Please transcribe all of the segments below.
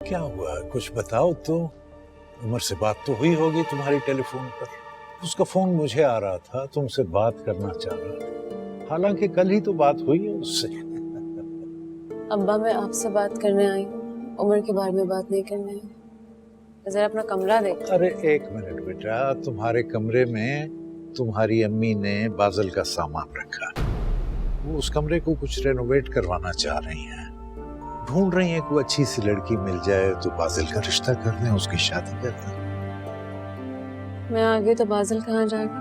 क्या हुआ, कुछ बताओ तो। उमर से बात तो हुई होगी तुम्हारी टेलीफोन पर। उसका फोन मुझे आ रहा था, तुमसे बात करना चाह रहा था। हालांकि कल ही तो बात हुई है उससे। अब्बा मैं आपसे बात करने आई हूँ, उमर के बारे में बात नहीं करने आई। जरा अपना कमरा देख। अरे एक मिनट बेटा, तुम्हारे कमरे में तुम्हारी अम्मी ने बादल का सामान रखा। वो उस कमरे को कुछ रेनोवेट करवाना चाह रही हैं। ढूंढ रही हैं कोई अच्छी सी लड़की मिल जाए तो बादल का रिश्ता कर दें, उसकी शादी कर दें। मैं आ गई तो बादल कहाँ जाएगा?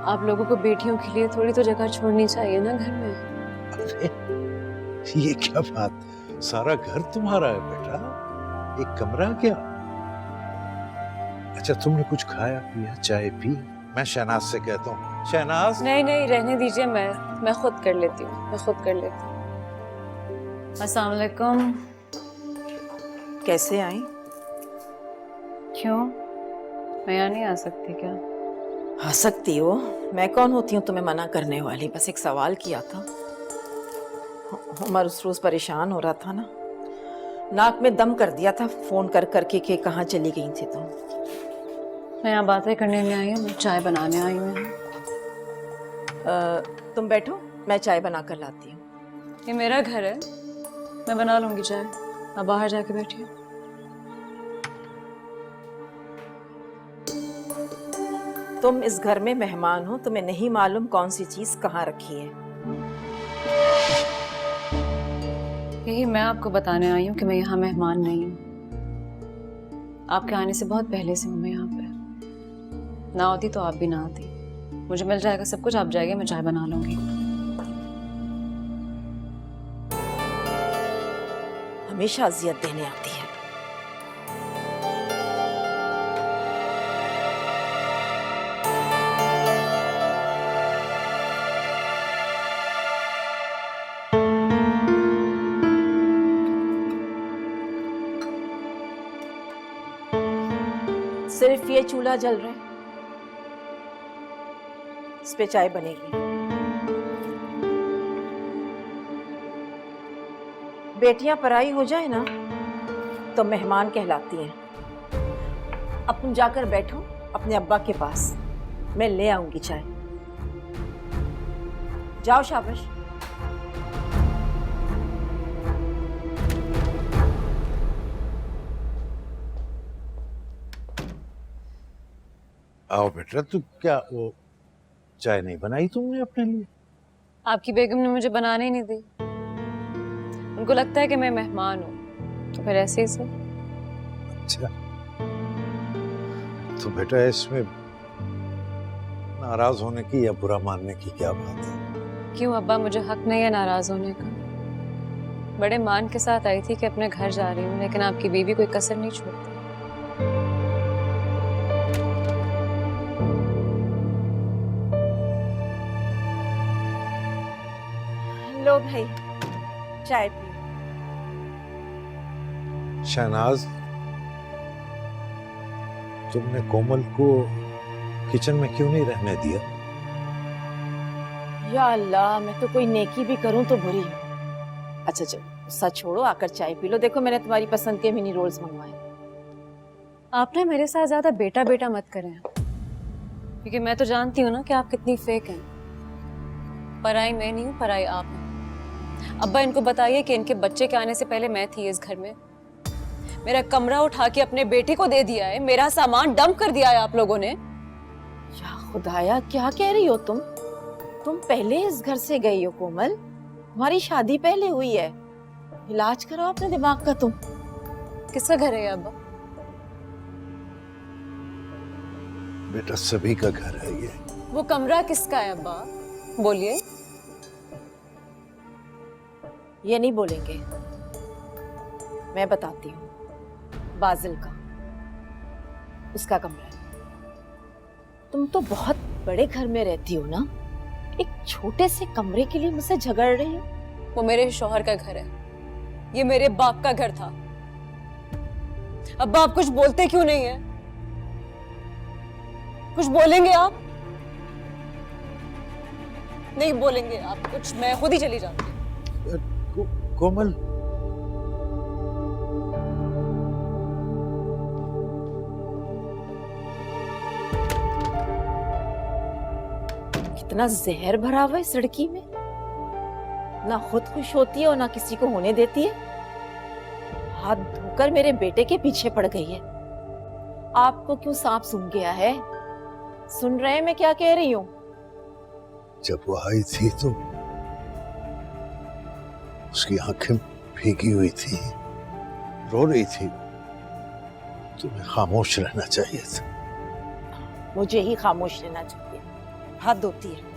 आप लोगों को बेटियों के लिए थोड़ी तो जगह छोड़नी चाहिए ना घर में। अरे ये क्या बात, सारा घर तुम्हारा है बेटा, एक कमरा क्या। अच्छा तुमने कुछ खाया पिया, चाय पी? मैं शहनाज से कहता हूँ। शहनाज। नहीं नहीं रहने दीजिए, मैं खुद कर लेती हूँ, मैं खुद कर लेती हूँ। अस्सलाम वालेकुम। कैसे आई? क्यों, मैं यहाँ नहीं आ सकती क्या? आ सकती हो, मैं कौन होती हूँ तुम्हें मना करने वाली। बस एक सवाल किया था। उमर उस रोज परेशान हो रहा था ना, नाक में दम कर दिया था फोन कर करके कि कहाँ चली गई थी तुम। मैं यहाँ बातें करने नहीं आई हूँ, मैं चाय बनाने आई हूँ। तुम बैठो, मैं चाय बना कर लाती हूँ। ये मेरा घर है, मैं बना लूंगी चाय, आप बाहर जाके बैठिए। तुम इस घर में मेहमान हो, तुम्हें नहीं मालूम कौन सी चीज कहाँ रखी है। यही मैं आपको बताने आई हूँ कि मैं यहाँ मेहमान नहीं हूँ। आपके आने से बहुत पहले से हूँ मैं यहाँ पे। ना होती तो आप भी ना आती। मुझे मिल जाएगा सब कुछ, आप जाइए, मैं चाय बना लूंगी। हमेशा अजियत देने आती है। सिर्फ ये चूल्हा जल रहा है, इस पे चाय बनेगी। बेटियां पराई हो जाए ना तो मेहमान कहलाती हैं। अब तुम जाकर बैठो अपने अब्बा के पास, मैं ले आऊंगी चाय। जाओ, शाबाश। आओ बेटा, तू क्या वो चाय नहीं बनाई तुमने अपने लिए? आपकी बेगम ने मुझे बनाने ही नहीं दी। उनको लगता है कि मैं मेहमान हूँ, तो फिर ऐसे ही सब। अच्छा तो बेटा इसमें नाराज होने की या बुरा मानने की क्या बात है? क्यों अब्बा, मुझे हक नहीं है नाराज होने का। बड़े मान के साथ आई थी कि अपने घर जा रही हूँ, लेकिन आपकी बीवी कोई कसर नहीं छोड़ती। लो भाई, चाय पी। शहनाज, तुमने कोमल को किचन में क्यों नहीं रहने दिया? या अल्लाह, मैं तो कोई नेकी भी करूं तो बुरी हूं। अच्छा चलो, गुस्सा छोड़ो, आकर चाय पी लो। देखो मैंने तुम्हारी पसंद के मिनी रोल्स मंगवाए। आपने मेरे साथ ज्यादा बेटा बेटा मत करें, क्योंकि मैं तो जानती हूँ ना कि आप कितनी फेक हैं। पराई मैं नहीं हूँ, पराई आप हैं। अब्बा इनको बताइए कि इनके बच्चे के आने से पहले मैं थी इस घर में। मेरा कमरा उठा के अपने बेटे को दे दिया है, मेरा सामान डंप कर दिया है आप लोगों ने। या खुदाया, क्या कह रही हो तुम? तुम पहले इस घर से गई हो कोमल, तुम्हारी शादी पहले हुई है। इलाज करो अपने दिमाग का तुम। किसका घर है ये अब्बा? बेटा सभी का घर है ये। वो कमरा किसका है अब्बा, बोलिए। ये नहीं बोलेंगे, मैं बताती हूँ। बाजिल का, उसका कमरा है। तुम तो बहुत बड़े घर में रहती हो ना, एक छोटे से कमरे के लिए मुझसे झगड़ रही हो? वो मेरे शौहर का घर है, ये मेरे बाप का घर था। अब्बा आप कुछ बोलते क्यों नहीं है? कुछ बोलेंगे आप? नहीं बोलेंगे आप कुछ? मैं खुद ही चली जाती हूँ। कोमल, कितना जहर भरा हुआ है इस लड़की में, ना खुद खुश होती है और ना किसी को होने देती है। हाथ धोकर मेरे बेटे के पीछे पड़ गई है। आपको क्यों सांप सूंघ गया है? सुन रहे हैं मैं क्या कह रही हूँ? जब वो आई थी तो उसकी आंखें भीगी हुई थी, रो रही थी। तुम्हें खामोश रहना चाहिए था। मुझे ही खामोश रहना चाहिए। हाथ धोती है।